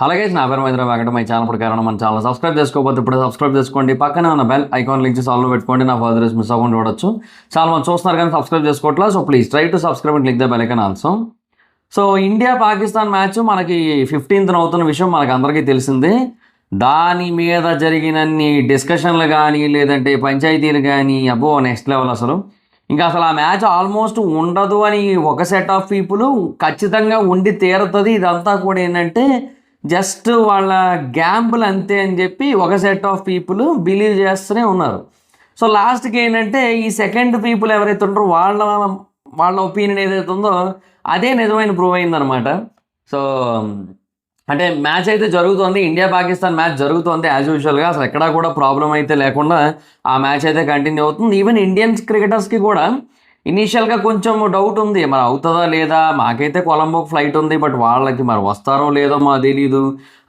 అలాగే నా పేరు మహేంద్ర వెంకట మై ఛానల్ కారణం మన ఛానల్ సబ్స్క్రైబ్ చేసుకోకపోతే ఇప్పుడు సబ్స్క్రైబ్ చేసుకోండి. పక్కనే ఉన్న బెల్ ఐకాన్ లింక్ ఆల్లో పెట్టుకోండి. నా ఫర్దర్ మిస్ అవ్వకుండా చూడొచ్చు. చాలా మంది చూస్తున్నారు కానీ సబ్స్క్రైబ్ చేసుకోవట్లా. So please try to subscribe and click the bell icon also. So India Pakistan match మనకి 15th అవుతున్న విషయం మనకు అందరికీ తెలిసిందే. దాని మీద జరిగినన్ని డిస్కషన్లు కానీ లేదంటే పంచాయతీలు కానీ అబ్బో నెక్స్ట్ లెవెల్ అసలు. ఇంకా అసలు ఆ మ్యాచ్ ఆల్మోస్ట్ ఉండదు అని ఒక సెట్ ఆఫ్ పీపుల్ ఖచ్చితంగా ఉండి తీరుతుంది. ఇదంతా కూడా ఏంటంటే జస్ట్ వాళ్ళ గ్యాంబుల్ అంతే అని చెప్పి ఒక సెట్ ఆఫ్ పీపుల్ బిలీవ్ చేస్తూనే ఉన్నారు. సో లాస్ట్కి ఏంటంటే ఈ సెకండ్ పీపుల్ ఎవరైతే ఉంటారో వాళ్ళ ఒపీనియన్ ఏదైతే ఉందో అదే నిజమైన ప్రూవ్ అయిందనమాట. సో అంటే మ్యాచ్ అయితే జరుగుతుంది, ఇండియా పాకిస్తాన్ మ్యాచ్ జరుగుతుంది యాజ్ యూజువల్గా. అసలు ఎక్కడా కూడా ప్రాబ్లం అయితే లేకుండా ఆ మ్యాచ్ అయితే కంటిన్యూ అవుతుంది. ఈవెన్ ఇండియన్ క్రికెటర్స్కి కూడా ఇనీషియల్గా కొంచెం డౌట్ ఉంది, మరి అవుతుందా లేదా. మాకైతే కొలంబోకి ఫ్లైట్ ఉంది, బట్ వాళ్ళకి మరి వస్తారో లేదో మాకు తెలీదు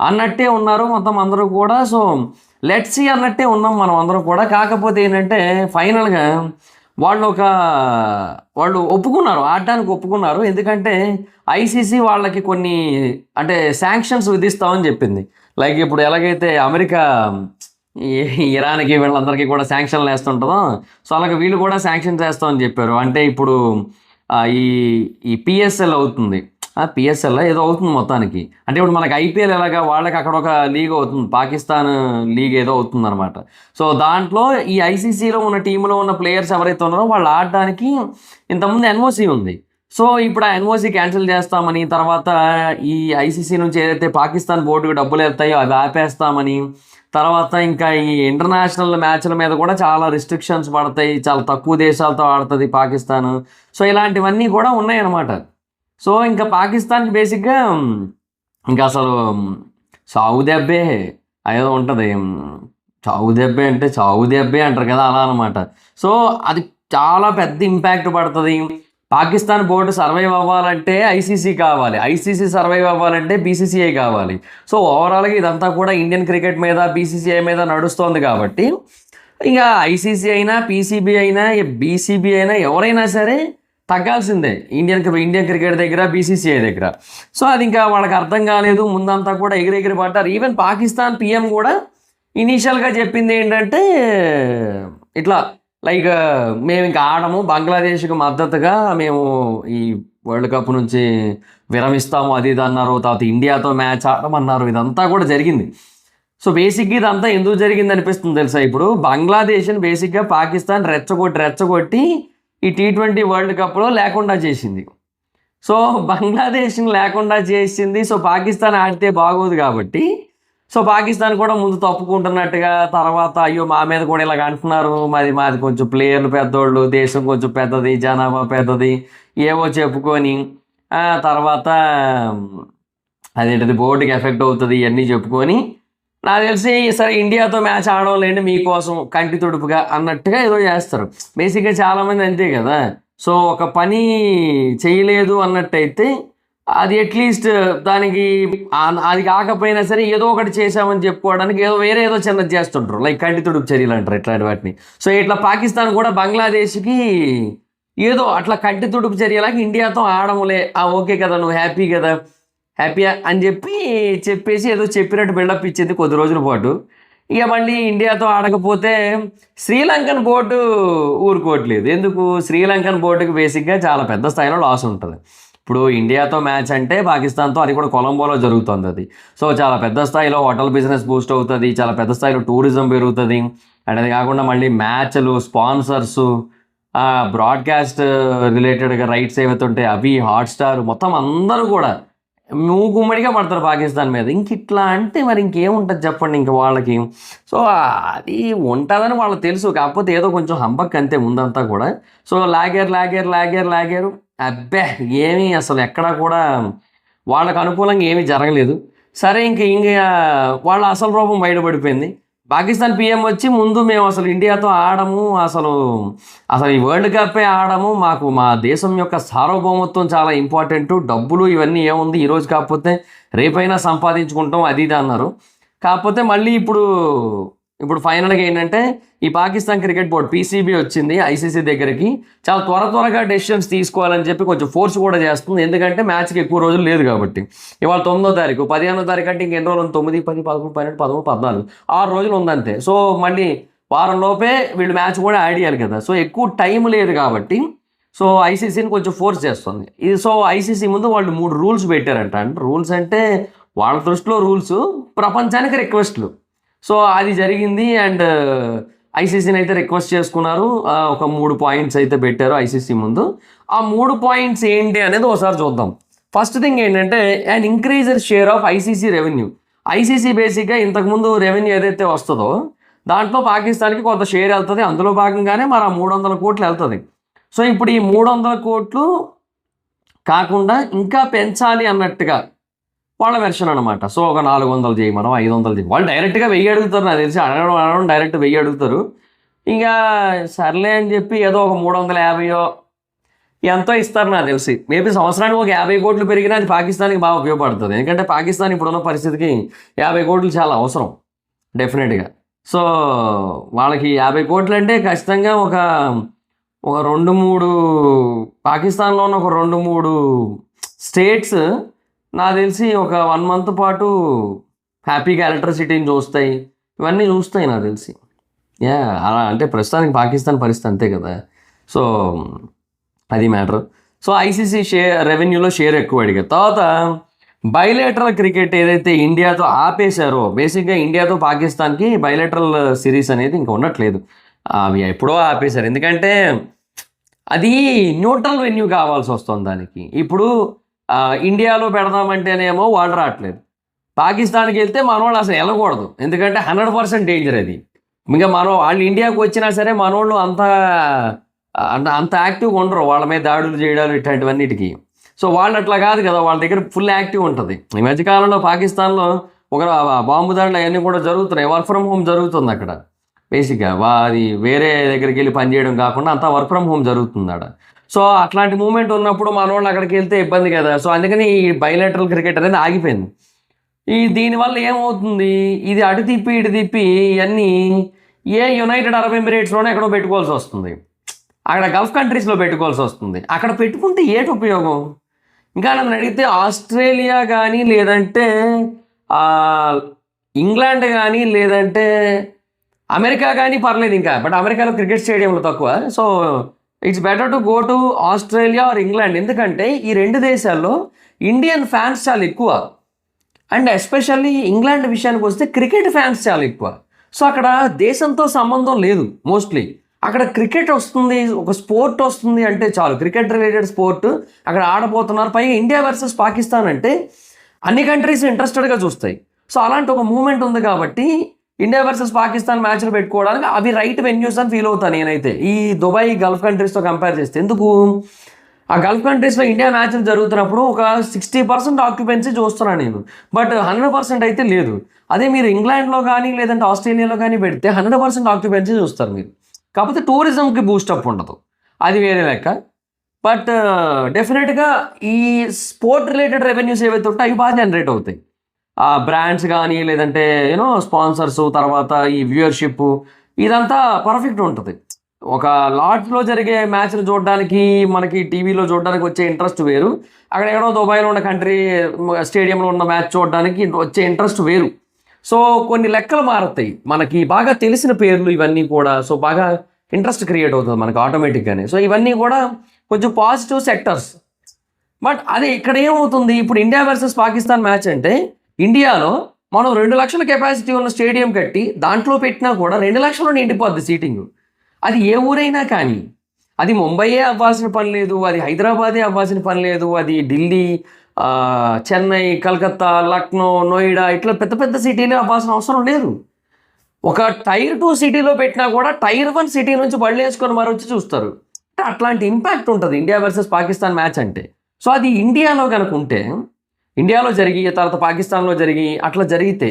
అన్నట్టే ఉన్నారు మొత్తం అందరూ కూడా. సో లెట్స్ సీ అన్నట్టే ఉన్నాం మనం అందరూ కూడా. కాకపోతే ఏంటంటే ఫైనల్గా వాళ్ళు ఒప్పుకున్నారు, ఆడడానికి ఒప్పుకున్నారు. ఎందుకంటే ఐసీసీ వాళ్ళకి కొన్ని అంటే శాంక్షన్స్ విధిస్తామని చెప్పింది. లైక్ ఇప్పుడు ఎలాగైతే అమెరికా ఇరాన్కి వీళ్ళందరికీ కూడా శాంక్షన్లు వేస్తుంటుందో, సో అలాగే వీళ్ళు కూడా శాంక్షన్స్ వేస్తామని చెప్పారు. అంటే ఇప్పుడు ఈ ఈ పిఎస్ఎల్ అవుతుంది, పిఎస్ఎల్ ఏదో అవుతుంది మొత్తానికి. అంటే ఇప్పుడు మనకి ఐపీఎల్ ఎలాగా వాళ్ళకి అక్కడ ఒక లీగ్ అవుతుంది, పాకిస్తాన్ లీగ్ ఏదో అవుతుంది అనమాట. సో దాంట్లో ఈ ఐసీసీలో ఉన్న టీంలో ఉన్న ప్లేయర్స్ ఎవరైతే ఉన్నారో వాళ్ళు ఆడడానికి ఇంతకుముందు ఎన్ఓసి ఉంది. సో ఇప్పుడు ఆ ఎన్ఓసి క్యాన్సిల్ చేస్తామని, తర్వాత ఈ ఐసీసీ నుంచి ఏదైతే పాకిస్తాన్ బోర్డుకి డబ్బులు వెళ్తాయో అవి ఆపేస్తామని, తర్వాత ఇంకా ఈ ఇంటర్నేషనల్ మ్యాచ్ల మీద కూడా చాలా రిస్ట్రిక్షన్స్ పడతాయి, చాలా తక్కువ దేశాలతో ఆడుతుంది పాకిస్తాన్. సో ఇలాంటివన్నీ కూడా ఉన్నాయన్నమాట. సో ఇంకా పాకిస్తాన్కి బేసిక్గా ఇంకా అసలు చావు దెబ్బే ఏదో ఉంటుంది, చావు దెబ్బే అంటే చావు దెబ్బే అంటారు కదా, అలా అనమాట. సో అది చాలా పెద్ద ఇంపాక్ట్ పడుతుంది. పాకిస్తాన్ బోర్డు సర్వైవ్ అవ్వాలంటే ఐసీసీ కావాలి, ఐసీసీ సర్వైవ్ అవ్వాలంటే బీసీసీఐ కావాలి. సో ఓవరాల్గా ఇదంతా కూడా ఇండియన్ క్రికెట్ మీద బీసీసీఐ మీద నడుస్తోంది కాబట్టి ఇంకా ఐసీసీ అయినా పీసీబీ అయినా బీసీబీ అయినా ఎవరైనా సరే తగ్గాల్సిందే ఇండియన్ క్రికెట్ దగ్గర బీసీసీఐ దగ్గర. సో అది ఇంకా వాళ్ళకి అర్థం కాలేదు, ముందంతా కూడా ఎగిరెగిరి పడ్డారు. ఈవెన్ పాకిస్తాన్ పిఎం కూడా ఇనీషియల్గా చెప్పింది ఏంటంటే ఇట్లా లైక్ మేము ఇంకా ఆడము, బంగ్లాదేశ్కి మద్దతుగా మేము ఈ వరల్డ్ కప్ నుంచి విరమిస్తాము అది ఇది అన్నారు. తర్వాత ఇండియాతో మ్యాచ్ ఆడమన్నారు. ఇదంతా కూడా జరిగింది. సో బేసిక్గా ఇదంతా ఎందుకు జరిగింది అనిపిస్తుంది తెలుసా. ఇప్పుడు బంగ్లాదేశ్ని బేసిక్గా పాకిస్తాన్ రెచ్చగొట్టి ఈ T20 వరల్డ్ కప్లో లేకుండా చేసింది. సో బంగ్లాదేశ్ని లేకుండా చేసింది. సో పాకిస్తాన్ ఆడితే బాగోదు కాబట్టి సో పాకిస్తాన్ కూడా ముందు తప్పుకుంటున్నట్టుగా, తర్వాత అయ్యో మా మీద కూడా ఇలాగ అంటున్నారు, మాది కొంచెం ప్లేయర్లు పెద్దోళ్ళు, దేశం కొంచెం పెద్దది, జనాభా పెద్దది ఏవో చెప్పుకొని తర్వాత అదేంటిది బోర్డుకి ఎఫెక్ట్ అవుతుంది ఇవన్నీ చెప్పుకొని నాకు తెలిసి సరే ఇండియాతో మ్యాచ్ ఆడవాలండి మీకోసం కంటి తుడుపుగా అన్నట్టుగా ఏదో చేస్తారు. బేసిక్గా చాలామంది అంతే కదా. సో ఒక పని చేయలేదు అన్నట్టయితే అది అట్లీస్ట్ దానికి అది కాకపోయినా సరే ఏదో ఒకటి చేసామని చెప్పుకోవడానికి ఏదో చిన్నది చేస్తుంటారు, లైక్ కంటి తుడుపు చర్యలు అంటారు ఇట్లాంటి వాటిని. సో ఇట్లా పాకిస్తాన్ కూడా బంగ్లాదేశ్కి ఏదో అట్లా కంటి తుడుపు చర్యలాగా ఇండియాతో ఆడములే, ఓకే కదా నువ్వు హ్యాపీ అని చెప్పేసి ఏదో చెప్పినట్టు బిల్డప్ ఇచ్చింది కొద్ది రోజుల పాటు. ఇక మళ్ళీ ఇండియాతో ఆడకపోతే శ్రీలంకన్ బోర్డు ఊరుకోవట్లేదు. ఎందుకు? శ్రీలంకన్ బోర్డుకి బేసిక్గా చాలా పెద్ద స్థాయిలో లాస్ ఉంటుంది. ఇప్పుడు ఇండియాతో మ్యాచ్ అంటే పాకిస్తాన్తో, అది కూడా కొలంబోలో జరుగుతుంది అది. సో చాలా పెద్ద స్థాయిలో హోటల్ బిజినెస్ బూస్ట్ అవుతుంది, చాలా పెద్ద స్థాయిలో టూరిజం పెరుగుతుంది. అండ్ అది కాకుండా మళ్ళీ మ్యాచ్లు, స్పాన్సర్సు, బ్రాడ్కాస్ట్ రిలేటెడ్గా రైట్స్ ఏవైతే ఉంటాయి అవి, హాట్స్టార్ మొత్తం అందరూ కూడా మూకుమ్మడిగా పడతారు పాకిస్తాన్ మీద. ఇట్లా అంటే మరి ఇంకేముంటుంది చెప్పండి ఇంక వాళ్ళకి. సో అది ఉంటుందని వాళ్ళకి తెలుసు, కాకపోతే ఏదో కొంచెం హంబక్ అంతే ముందంతా కూడా. సో లాగారు అబ్బే ఏమీ అసలు ఎక్కడా కూడా వాళ్ళకు అనుకూలంగా ఏమీ జరగలేదు. సరే ఇంక వాళ్ళ అసలు రూపం బయటపడిపోయింది. పాకిస్తాన్ పిఎం వచ్చి ముందు మేము అసలు ఇండియాతో ఆడము, అసలు ఈ వరల్డ్ కప్పే ఆడము, మాకు మా దేశం యొక్క సార్వభౌమత్వం చాలా ఇంపార్టెంట్, డబ్బులు ఇవన్నీ ఏముంది ఈరోజు కాకపోతే రేపైనా సంపాదించుకుంటాం అది ఇది అన్నారు. కాకపోతే మళ్ళీ ఇప్పుడు ఇప్పుడు ఫైనల్గా ఏంటంటే ఈ పాకిస్తాన్ క్రికెట్ బోర్డ్ పీసీబీ వచ్చింది ఐసీసీ దగ్గరికి, చాలా త్వరగా డెసిషన్స్ తీసుకోవాలని చెప్పి కొంచెం ఫోర్స్ కూడా చేస్తుంది. ఎందుకంటే మ్యాచ్కి ఎక్కువ రోజులు లేదు కాబట్టి. ఇవాళ 9వ తారీఖు, 15వ తారీఖు అంటే ఇంకెన్ని రోజులు ఉంది? 9, 10, 11, 12, 13, 14, 6 రోజులు ఉందంతే. సో మళ్ళీ వారం లోపే వీళ్ళు మ్యాచ్ కూడా యాడ్ చేయాలి కదా. సో ఎక్కువ టైం లేదు కాబట్టి సో ఐసీసీని కొంచెం ఫోర్స్ చేస్తుంది ఇది. సో ఐసీసీ ముందు వాళ్ళు 3 రూల్స్ పెట్టారంట. అంటే రూల్స్ అంటే వాళ్ళ దృష్టిలో రూల్స్, ప్రపంచానికి రిక్వెస్ట్లు. సో అది జరిగింది. అండ్ ఐసీసీని అయితే రిక్వెస్ట్ చేసుకున్నారు. ఒక 3 పాయింట్స్ అయితే పెట్టారు ఐసీసీ ముందు. ఆ 3 పాయింట్స్ ఏంటి అనేది ఒకసారి చూద్దాం. ఫస్ట్ థింగ్ ఏంటంటే and increased share of ICC revenue. ICC బేసిక్గా ఇంతకుముందు రెవెన్యూ ఏదైతే వస్తుందో దాంట్లో పాకిస్తాన్కి కొంత షేర్ వెళ్తుంది. అందులో భాగంగానే మరి ఆ 300 కోట్లు వెళ్తుంది. సో ఇప్పుడు ఈ 300 కోట్లు కాకుండా ఇంకా పెంచాలి అన్నట్టుగా వాళ్ళ వెర్షన్ అనమాట. సో ఒక 400 చేయమనం, 500 చేయి. వాళ్ళు డైరెక్ట్గా 1000 అడుగుతారు. నాకు తెలిసి అడగడం డైరెక్ట్ 1000 అడుగుతారు. ఇంకా సర్లే అని చెప్పి ఏదో ఒక 350 ఎంతో ఇస్తారు నాకు తెలిసి. మేబీ సంవత్సరానికి ఒక 50 కోట్లు పెరిగినా అది పాకిస్తాన్కి బాగా ఉపయోగపడుతుంది. ఎందుకంటే పాకిస్తాన్ ఇప్పుడున్న పరిస్థితికి 50 కోట్లు చాలా అవసరం డెఫినెట్గా. సో వాళ్ళకి 50 కోట్లు అంటే ఖచ్చితంగా ఒక 2-3 పాకిస్తాన్లో ఉన్న ఒక 2-3 స్టేట్స్ నాకు తెలిసి ఒక 1 మంత్ పాటు హ్యాపీగా ఎలక్ట్రిసిటీని చూస్తాయి, ఇవన్నీ చూస్తాయి నాకు తెలిసి. అలా అంటే ప్రస్తుతానికి పాకిస్తాన్ పరిస్థితి అంతే కదా. సో అది మ్యాటర్. సో ఐసీసీ రెవెన్యూలో షేర్ ఎక్కువ అడిగారు. తర్వాత బైలేటరల్ క్రికెట్ ఏదైతే ఇండియాతో ఆపేశారో, బేసిక్గా ఇండియాతో పాకిస్తాన్కి బైలేటరల్ సిరీస్ అనేది ఇంకా ఉండట్లేదు. అవి ఎప్పుడో ఆపేశారు. ఎందుకంటే అది న్యూట్రల్ వెన్యూ కావాల్సి వస్తుంది దానికి. ఇప్పుడు ఇండియాలో పెడదామంటేనేమో వాళ్ళు రావట్లేదు. పాకిస్తాన్కి వెళ్తే మనోళ్ళు అసలు వెళ్ళకూడదు, ఎందుకంటే 100% డేంజర్ అది. ఇంకా వాళ్ళు ఇండియాకి వచ్చినా సరే మనోళ్ళు అంత యాక్టివ్గా ఉండరు, వాళ్ళ మీద దాడులు చేయడాలు ఇట్లాంటివన్నిటికీ. సో వాళ్ళు అట్లా కాదు కదా, వాళ్ళ దగ్గర ఫుల్ యాక్టివ్ ఉంటుంది. ఈ మధ్యకాలంలో పాకిస్తాన్లో ఒక బాంబు దాడులు అవన్నీ కూడా జరుగుతున్నాయి. వర్క్ ఫ్రమ్ హోమ్ జరుగుతుంది అక్కడ. బేసిక్గా అది వేరే దగ్గరికి వెళ్ళి పనిచేయడం కాకుండా అంతా వర్క్ ఫ్రమ్ హోమ్ జరుగుతుంది అక్కడ. సో అట్లాంటి మూమెంట్ ఉన్నప్పుడు మనోళ్ళు అక్కడికి వెళ్తే ఇబ్బంది కదా. సో అందుకని ఈ బైలేటరల్ క్రికెట్ అనేది ఆగిపోయింది. దీనివల్ల ఏమవుతుంది, ఇది అటు తిప్పి ఇటు తిప్పి ఇవన్నీ యునైటెడ్ అరబ్ ఎమిరేట్స్లోనే ఎక్కడో పెట్టుకోవాల్సి వస్తుంది, అక్కడ గల్ఫ్ కంట్రీస్లో పెట్టుకోవాల్సి వస్తుంది. అక్కడ పెట్టుకుంటే ఏటి ఉపయోగం? ఇంకా నన్ను అడిగితే ఆస్ట్రేలియా కానీ, లేదంటే ఇంగ్లాండ్ కానీ, లేదంటే అమెరికా కానీ పర్లేదు ఇంకా. బట్ అమెరికాలో క్రికెట్ స్టేడియంలు తక్కువ. So it's better to go to Australia or England. ఎందుకంటే ఈ 2 దేశాల్లో ఇండియన్ ఫ్యాన్స్ చాలా ఎక్కువ. అండ్ ఎస్పెషల్లీ ఇంగ్లాండ్ విషయానికి వస్తే క్రికెట్ ఫ్యాన్స్ చాలా ఎక్కువ. సో అక్కడ దేశంతో సంబంధం లేదు మోస్ట్లీ. అక్కడ క్రికెట్ వస్తుంది, ఒక స్పోర్ట్ వస్తుంది అంటే చాలు, క్రికెట్ రిలేటెడ్ స్పోర్ట్ అక్కడ ఆడబోతున్నారు. పైగా ఇండియా వర్సెస్ పాకిస్తాన్ అంటే అన్ని కంట్రీస్ ఇంట్రెస్టెడ్గా చూస్తాయి. సో అలాంటి ఒక మూమెంట్ ఉంది కాబట్టి ఇండియా వర్సెస్ పాకిస్తాన్ మ్యాచ్లు పెట్టుకోవడానికి అవి రైట్ వెన్యూస్ అని ఫీల్ అవుతాను నేనైతే, ఈ దుబాయ్ గల్ఫ్ కంట్రీస్తో కంపేర్ చేస్తే. ఎందుకు, ఆ గల్ఫ్ కంట్రీస్లో ఇండియా మ్యాచ్లు జరుగుతున్నప్పుడు ఒక 60% ఆక్యుపెన్సీ చూస్తున్నాను నేను, బట్ 100% అయితే లేదు. అదే మీరు ఇంగ్లాండ్లో కానీ లేదంటే ఆస్ట్రేలియాలో కానీ పెడితే 100% ఆక్యుపెన్సీ చూస్తారు మీరు. కాకపోతే టూరిజంకి బూస్టప్ ఉండదు, అది వేరే లెక్క. బట్ డెఫినెట్గా ఈ స్పోర్ట్ రిలేటెడ్ రెవెన్యూస్ ఏవైతే ఉంటాయో అవి బాగా జనరేట్ అవుతాయి. బ్రాండ్స్ కానీ, లేదంటే స్పాన్సర్స్, తర్వాత ఈ వ్యూయర్షిప్, ఇదంతా పర్ఫెక్ట్ ఉంటుంది. ఒక లాడ్జ్లో జరిగే మ్యాచ్లు చూడడానికి, మనకి టీవీలో చూడడానికి వచ్చే ఇంట్రెస్ట్ వేరు, అక్కడ ఎక్కడో దుబాయ్లో ఉన్న కంట్రీ స్టేడియంలో ఉన్న మ్యాచ్ చూడడానికి వచ్చే ఇంట్రెస్ట్ వేరు. సో కొన్ని లెక్కలు మారుతాయి, మనకి బాగా తెలిసిన పేర్లు ఇవన్నీ కూడా. సో బాగా ఇంట్రెస్ట్ క్రియేట్ అవుతుంది మనకు ఆటోమేటిక్గానే. సో ఇవన్నీ కూడా కొంచెం పాజిటివ్ సెక్టర్స్. బట్ అదే ఇక్కడ ఏమవుతుంది, ఇప్పుడు ఇండియా వర్సెస్ పాకిస్తాన్ మ్యాచ్ అంటే ఇండియాలో మనం 2 లక్షల కెపాసిటీ ఉన్న స్టేడియం కట్టి దాంట్లో పెట్టినా కూడా 2 లక్షలు నిండిపోద్ది సీటింగ్. అది ఏ ఊరైనా కానీ, అది ముంబైయే అవ్వాల్సిన పని లేదు, అది హైదరాబాదే అవ్వాల్సిన పని లేదు, అది ఢిల్లీ, చెన్నై, కలకత్తా, లక్నో, నోయిడా, ఇట్లా పెద్ద పెద్ద సిటీలో అవ్వాల్సిన అవసరం లేదు. ఒక టైర్ 2 సిటీలో పెట్టినా కూడా టైర్ 1 సిటీ నుంచి బళ్ళు వేసుకొని మరి వచ్చి చూస్తారు. అంటే అట్లాంటి ఇంపాక్ట్ ఉంటుంది ఇండియా వర్సెస్ పాకిస్తాన్ మ్యాచ్ అంటే. సో అది ఇండియాలో కనుక ఉంటే, ఇండియాలో జరిగి తర్వాత పాకిస్తాన్లో జరిగి అట్లా జరిగితే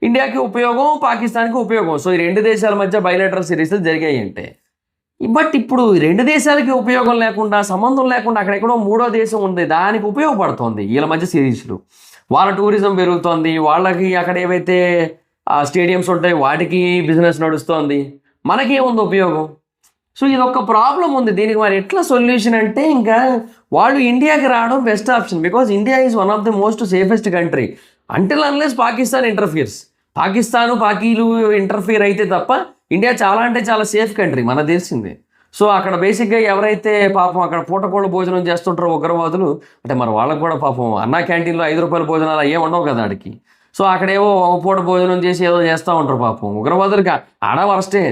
ఇండియాకి ఉపయోగం, పాకిస్తాన్కి ఉపయోగం. సో ఈ 2 దేశాల మధ్య బైలేటరల్ సిరీస్లు జరిగాయి అంటే. బట్ ఇప్పుడు 2 దేశాలకి ఉపయోగం లేకుండా, సంబంధం లేకుండా అక్కడెక్కడో 3వ దేశం ఉంది, దానికి ఉపయోగపడుతుంది వీళ్ళ మధ్య సిరీస్లు. వాళ్ళ టూరిజం పెరుగుతోంది, వాళ్ళకి అక్కడ ఏవైతే ఆ స్టేడియంస్ ఉంటాయి, వాటికి బిజినెస్ నడుస్తోంది, మనకేముంది ఉపయోగం? సో ఇది ఒక ప్రాబ్లం ఉంది. దీనికి మరి ఎట్లా సొల్యూషన్ అంటే ఇంకా వాళ్ళు ఇండియాకి రావడం best option. Because India is one of the most safest country until unless Pakistan interferes. పాకీలు ఇంటర్ఫియర్ అయితే తప్ప ఇండియా చాలా అంటే చాలా సేఫ్ కంట్రీ, మనకు తెలిసిందే. సో అక్కడ బేసిక్గా ఎవరైతే పాపం అక్కడ పూటకోళ్ళ భోజనం చేస్తుంటారో ఉగ్రవాదులు, అంటే మరి వాళ్ళకు కూడా పాపం అన్నా క్యాంటీన్లో 5 రూపాయల భోజనాలు ఏమి ఉండవు కదా ఆడికి. సో అక్కడేవో ఒక పూట భోజనం చేసి ఏదో చేస్తూ ఉంటారు పాపం ఉగ్రవాదులకి ఆడ వరస్టే.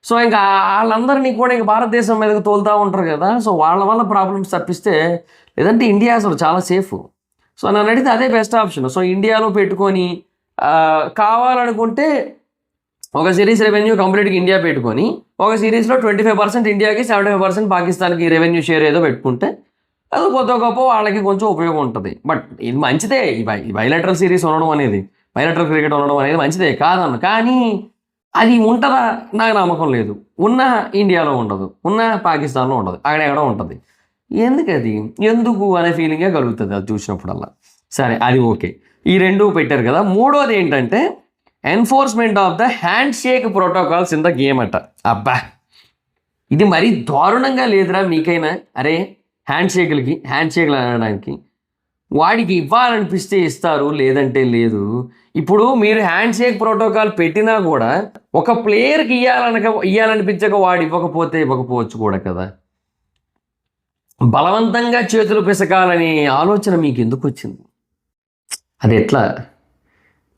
సో ఇంకా వాళ్ళందరినీ కూడా ఇంకా భారతదేశం మీదకి తోలుతూ ఉంటారు కదా. సో వాళ్ళ వల్ల ప్రాబ్లమ్స్ తప్పిస్తే, లేదంటే ఇండియా అసలు చాలా సేఫ్. సో నన్ను అడిగితే అదే బెస్ట్ ఆప్షన్. సో ఇండియాలో పెట్టుకొని కావాలనుకుంటే ఒక సిరీస్ రెవెన్యూ కంప్లీట్గా ఇండియా పెట్టుకొని ఒక సిరీస్లో 25% ఇండియాకి 75% పాకిస్తాన్కి రెవెన్యూ షేర్ ఏదో పెట్టుకుంటే అది కొత్త గొప్ప వాళ్ళకి కొంచెం ఉపయోగం ఉంటుంది. బట్ ఇది మంచిదే, ఈ బైలాటరల్ సిరీస్ ఉండడం అనేది, బైలాటరల్ క్రికెట్ ఉండడం అనేది మంచిదే కాదన్న. కానీ అది ఉంటుందా? నాకు నమ్మకం లేదు. ఉన్న ఇండియాలో ఉండదు, ఉన్న పాకిస్తాన్లో ఉండదు, అక్కడెక్కడ ఉంటుంది. ఎందుకు అనే ఫీలింగే కలుగుతుంది అది చూసినప్పుడల్లా. సరే అది ఓకే, ఈ రెండు పెట్టారు కదా. మూడోది ఏంటంటే enforcement of the hand shake protocols in the game అట. అబ్బా ఇది మరీ దారుణంగా లేదురా మీకైనా? అరే హ్యాండ్ షేక్లు అనడానికి వాడికి ఇవ్వాలనిపిస్తే ఇస్తారు, లేదంటే లేదు. ఇప్పుడు మీరు హ్యాండ్ షేక్ ప్రోటోకాల్ పెట్టినా కూడా ఒక ప్లేయర్కి ఇవ్వాలనిపించక వాడు ఇవ్వకపోవచ్చు కూడా కదా. బలవంతంగా చేతులు పిసకాలనే ఆలోచన మీకు ఎందుకు వచ్చింది? అది ఎట్లా?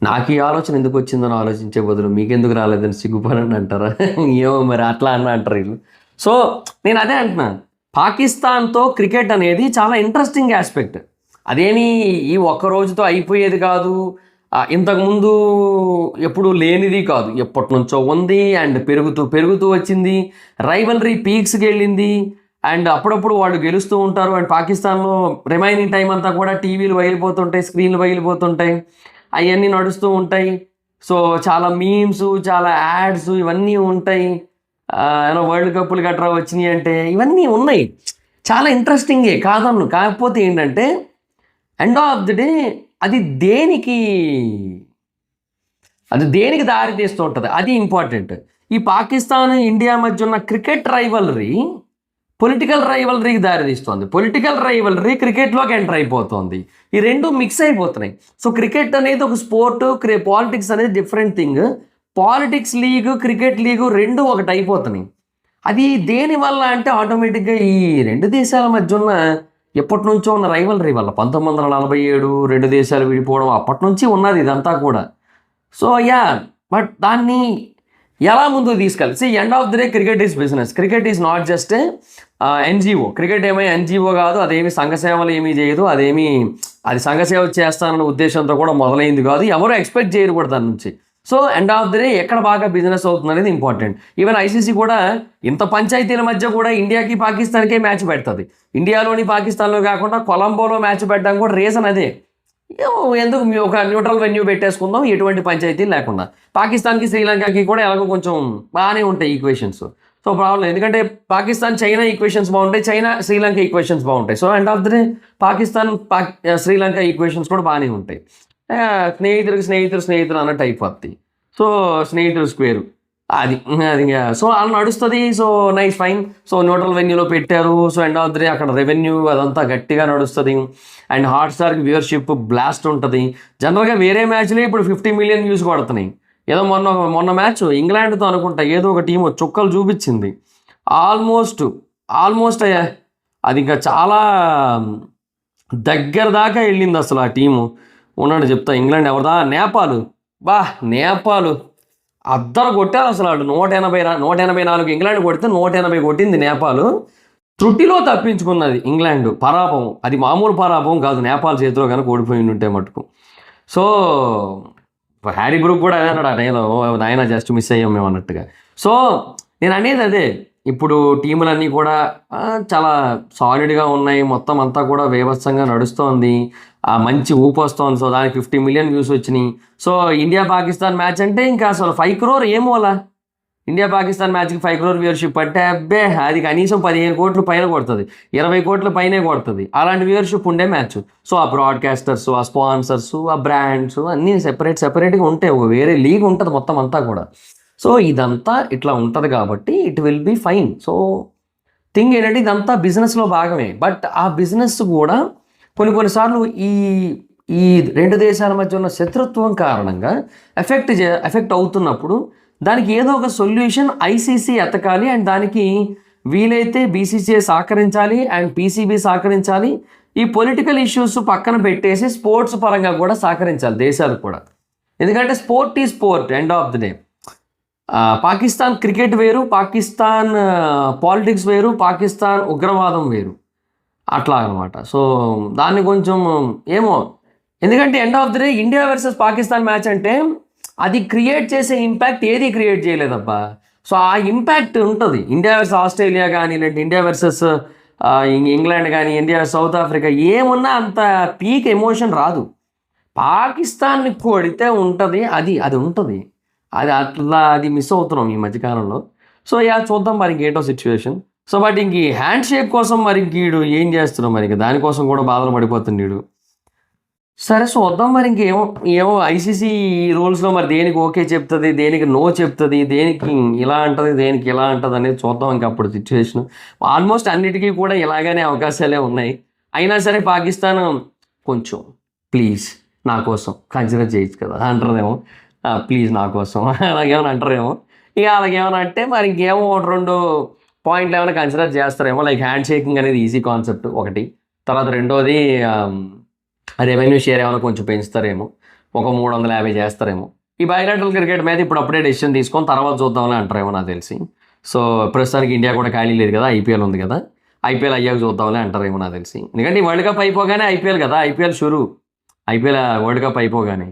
నాకు ఈ ఆలోచన ఎందుకు వచ్చిందని ఆలోచించే బదులు మీకెందుకు రాలేదని సిగ్గుపడండి అంటారా? ఏమో మరి అట్లా అంటారు వీళ్ళు. సో నేను అదే అంటున్నాను, పాకిస్తాన్తో క్రికెట్ అనేది చాలా ఇంట్రెస్టింగ్ ఆస్పెక్ట్. అదేమి ఈ ఒక్క రోజుతో అయిపోయేది కాదు, ఇంతకుముందు ఎప్పుడు లేనిది కాదు, ఎప్పటి నుంచో ఉంది అండ్ పెరుగుతూ వచ్చింది. రైవలరీ పీక్స్కి వెళ్ళింది అండ్ అప్పుడప్పుడు వాళ్ళు గెలుస్తూ ఉంటారు. అండ్ పాకిస్తాన్లో రిమైనింగ్ టైం అంతా కూడా టీవీలు పగిలిపోతుంటాయి, స్క్రీన్లు పగిలిపోతుంటాయి, అవన్నీ నడుస్తూ ఉంటాయి. సో చాలా మీమ్స్, చాలా యాడ్స్ ఇవన్నీ ఉంటాయి. వరల్డ్ కప్పులు గట్రా వచ్చినాయి అంటే ఇవన్నీ ఉన్నాయి, చాలా ఇంట్రెస్టింగే కాదన్ను. కాకపోతే ఏంటంటే ఎండ్ ఆఫ్ ది డే అది దేనికి దారి తీస్తూ ఉంటుంది, అది ఇంపార్టెంట్. ఈ పాకిస్తాన్ ఇండియా మధ్య ఉన్న క్రికెట్ రైవలరీ పొలిటికల్ రైవలరీకి దారితీస్తుంది. పొలిటికల్ రైవలరీ క్రికెట్లోకి ఎంటర్ అయిపోతుంది. ఈ రెండు మిక్స్ అయిపోతున్నాయి. సో క్రికెట్ అనేది ఒక స్పోర్టు, పాలిటిక్స్ అనేది different thing. Politics league, cricket లీగు రెండు ఒకటి అయిపోతున్నాయి. అది దేనివల్ల అంటే ఆటోమేటిక్గా ఈ రెండు దేశాల మధ్య ఉన్న ఎప్పటి నుంచో ఉన్న రైవలరీ వల్ల. 1947 రెండు దేశాలు విడిపోవడం అప్పటి నుంచి ఉన్నది ఇదంతా కూడా. సో బట్ దాన్ని ఎలా ముందుకు తీసుకెళ్ళి end of the day cricket is business. Cricket is not just NGO. Cricket ఏమీ ఎన్జిఓ కాదు, అదేమి సంఘసేవలు ఏమీ చేయదు, అది సంఘసేవ చేస్తానన్న ఉద్దేశంతో కూడా మొదలైంది కాదు, ఎవరు ఎక్స్పెక్ట్ చేయరు కూడా దాని నుంచి. So end of the day ఎక్కడ బాగా బిజినెస్ అవుతుంది అనేది ఇంపార్టెంట్. ఈవెన్ ఐసీసీ కూడా ఇంత పంచాయతీల మధ్య కూడా ఇండియాకి పాకిస్తాన్కే మ్యాచ్ పెడుతుంది. ఇండియాలోని పాకిస్తాన్లో కాకుండా కొలంబోలో మ్యాచ్ పెట్టడానికి కూడా రీజన్ అదే. ఎందుకు ఒక న్యూట్రల్ వెన్యూ పెట్టేసుకుందాం, ఎటువంటి పంచాయతీలు లేకుండా. పాకిస్తాన్కి శ్రీలంకకి కూడా ఎలాగో కొంచెం బాగానే ఉంటాయి ఈక్వేషన్స్. సో ప్రాబ్లం, ఎందుకంటే పాకిస్తాన్ చైనా ఈక్వేషన్స్ బాగుంటాయి, చైనా శ్రీలంక ఈక్వేషన్స్ బాగుంటాయి. So end of the day Pakistan Sri Lanka equations కూడా బాగానే ఉంటాయి. స్నేహితులు అన్నట్టు అయిపోద్ది. సో స్నేహితులు స్క్వేరు అది. సో అలా నడుస్తుంది. So nice fine. So neutral వెన్యూలో పెట్టారు. So end of the day అక్కడ రెవెన్యూ అదంతా గట్టిగా నడుస్తుంది. అండ్ హాట్స్టార్కి వ్యూవర్షిప్ బ్లాస్ట్ ఉంటుంది. జనరల్గా వేరే మ్యాచ్లే ఇప్పుడు 50 మిలియన్ వ్యూస్ కొడుతున్నాయి. ఏదో మొన్న మ్యాచ్ ఇంగ్లాండ్తో అనుకుంటా ఏదో ఒక టీము చుక్కలు చూపించింది. ఆల్మోస్ట్ అది ఇంకా చాలా దగ్గర దాకా వెళ్ళింది అసలు ఆ టీము. ఉన్నాడు చెప్తా, ఇంగ్లాండ్ ఎవరిదా, నేపాల్ అద్దరు కొట్టారు అసలు. వాళ్ళు 184 ఇంగ్లాండ్ కొడితే 180 కొట్టింది నేపాల్. త్రుటిలో తప్పించుకున్నది ఇంగ్లాండ్ పరాభవం. అది మామూలు పరాభవం కాదు, నేపాల్ చేతిలో కనుక ఓడిపోయి ఉంటే మటుకు. సో హ్యారీ బ్రూక్ కూడా అదే అన్నాడు, నాయన జస్ట్ మిస్ అయ్యాం మేము అన్నట్టుగా. సో నేను అనేది అదే, ఇప్పుడు టీములన్నీ కూడా చాలా సాలిడ్గా ఉన్నాయి, మొత్తం అంతా కూడా వ్యవస్థంగా నడుస్తోంది, మంచి ఊపు వస్తోంది. సో దానికి 50 మిలియన్ వ్యూస్ వచ్చినాయి. సో ఇండియా పాకిస్తాన్ మ్యాచ్ అంటే ఇంకా అసలు 5 crore ఏమో అలా ఇండియా పాకిస్తాన్ మ్యాచ్కి 5 crore వ్యూవర్షిప్ అంటే అబ్బే అది కనీసం 15 కోట్లు పైన కొడుతుంది, 20 కోట్ల పైనే కొడుతుంది అలాంటి వ్యూవర్షిప్ ఉండే మ్యాచ్. సో ఆ బ్రాడ్కాస్టర్స్, ఆ స్పాన్సర్స్, ఆ బ్రాండ్స్ అన్నీ సెపరేట్గా ఉంటాయి, ఒక వేరే లీగ్ ఉంటుంది మొత్తం అంతా కూడా. సో ఇదంతా ఇట్లా ఉంటుంది కాబట్టి it will be fine. So thing ఏంటంటే ఇదంతా బిజినెస్లో భాగమే, బట్ ఆ బిజినెస్ కూడా కొన్నిసార్లు ఈ ఈ రెండు దేశాల మధ్య ఉన్న శత్రుత్వం కారణంగా ఎఫెక్ట్ అవుతున్నప్పుడు దానికి ఏదో ఒక సొల్యూషన్ ఐసీసీ ఎతకాలి, అండ్ దానికి వీలైతే బీసీసీఐ సహకరించాలి అండ్ పీసీబీ సహకరించాలి. ఈ పొలిటికల్ ఇష్యూస్ పక్కన పెట్టేసి స్పోర్ట్స్ పరంగా కూడా సహకరించాలి దేశాలు కూడా. ఎందుకంటే స్పోర్ట్ ఈ sport, end of the day. Pakistan cricket వేరు, పాకిస్తాన్ పాలిటిక్స్ వేరు, పాకిస్తాన్ ఉగ్రవాదం వేరు, అట్లా అనమాట. సో దాన్ని కొంచెం ఏమో, ఎందుకంటే end of the day India versus Pakistan match అంటే అది క్రియేట్ చేసే ఇంపాక్ట్ ఏది క్రియేట్ చేయలేదబ్బా. సో ఆ ఇంపాక్ట్ ఉంటుంది. ఇండియా వర్సెస్ ఆస్ట్రేలియా కానీ, లేదంటే ఇండియా వర్సెస్ ఇంగ్లాండ్ కానీ, ఇండియా సౌత్ ఆఫ్రికా ఏమున్నా అంత పీక్ ఎమోషన్ రాదు. పాకిస్తాన్ని కొడితే ఉంటుంది, అది ఉంటుంది, అది మిస్ అవుతున్నాం ఈ మధ్యకాలంలో. సో చూద్దాం మరి ఇంకేంటో సిచ్యువేషన్. సో బట్ ఇంక హ్యాండ్ షేక్ కోసం మరి ఇంకీడు ఏం చేస్తున్నాం, మరి దానికోసం కూడా బాధలు పడిపోతుండీడు. సరే చూద్దాం మరి ఏమో ఐసీసీ రూల్స్లో మరి దేనికి ఓకే చెప్తుంది, దేనికి నో చెప్తుంది, దేనికి ఇలా అంటుంది, దేనికి ఇలా అంటుంది అనేది చూద్దాం. ఇంకా అప్పుడు సిచ్యువేషన్ ఆల్మోస్ట్ అన్నిటికీ కూడా ఇలాగనే అవకాశాలే ఉన్నాయి. అయినా సరే పాకిస్తాన్ కొంచెం ప్లీజ్ నా కోసం కన్సిడర్ చేయొచ్చు కదా అంటారేమో, ప్లీజ్ నా కోసం అలాగేమైనా అంటారేమో. ఇక అలాగేమైనా అంటే మరి ఇంకేమో 2 పాయింట్లు ఏమైనా కన్సిడర్ చేస్తారేమో, లైక్ హ్యాండ్ షేకింగ్ అనేది ఈజీ కాన్సెప్ట్ ఒకటి. తర్వాత రెండోది రెవెన్యూ షేర్ ఏమైనా కొంచెం పెంచుతారేమో, ఒక 350 చేస్తారేమో. ఈ బయలాటరల్ క్రికెట్ మీద ఇప్పుడు అప్పుడే డెసిషన్ తీసుకొని తర్వాత చూద్దామని అంటారేమో నాకు తెలిసి. సో ప్రస్తుతానికి ఇండియా కూడా ఖాళీ లేదు కదా, ఐపీఎల్ ఉంది కదా, ఐపీఎల్ అయ్యాక చూద్దామని అంటారేమో నాకు తెలిసి. ఎందుకంటే వరల్డ్ కప్ అయిపోగానే ఐపీఎల్ కదా, ఐపీఎల్ వరల్డ్ కప్ అయిపోగానే.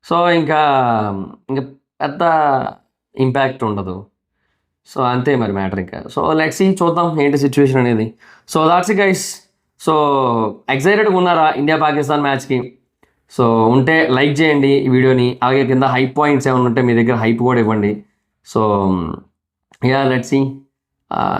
సో ఇంకా పెద్ద ఇంపాక్ట్ ఉండదు. సో అంతే మరి మ్యాటర్ ఇంకా. సో లెట్స్ సీ, చూద్దాం ఏంటి సిచ్యువేషన్ అనేది. So that's it guys. So ఎక్సైటెడ్గా ఉన్నారా ఇండియా పాకిస్తాన్ మ్యాచ్కి? సో ఉంటే లైక్ చేయండి ఈ వీడియోని, అలాగే కింద హైప్ పాయింట్స్ ఏమైనా ఉంటే మీ దగ్గర హైప్ కూడా ఇవ్వండి. సో లెట్స్ సీ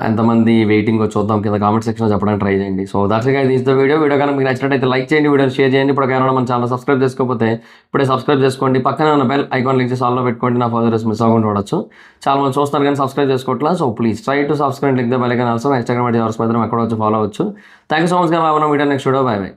ఎంతమంది వెయిటింగ్ చూద్దాం, కింద కామెంట్ సెక్షన్లో చెప్పడానికి ట్రై చేయండి. So that's it guys, this the video కనుక మీకు నచ్చినట్టయితే లైక్ చేయండి, వీడియోని షేర్ చేయండి. ఇప్పుడు ఎవరైనా మన ఛానల్ సబ్స్క్రైబ్ చేసుకోకపోతే ఇప్పుడే సబ్స్క్రైబ్ చేసుకోండి, పక్కన ఉన్న బెల్ ఐకాన్ లింక్ చేసి ఆల్లో పెట్టుకోండి, నా ఫర్దర్స్ మిస్ అవ్వకుండా ఉండొచ్చు. చాలా మంది చూస్తున్నారు కానీ సబ్స్క్రైబ్ చేసుకోవట్లా. So please try to subscribe, link the bell icon also. Instagram ID ఎవరు మాత్రం ఎక్కడ వచ్చి ఫాలో అవ్వచ్చు. థ్యాంక్ యూ సో మచ్ గా. Video next video, bye by.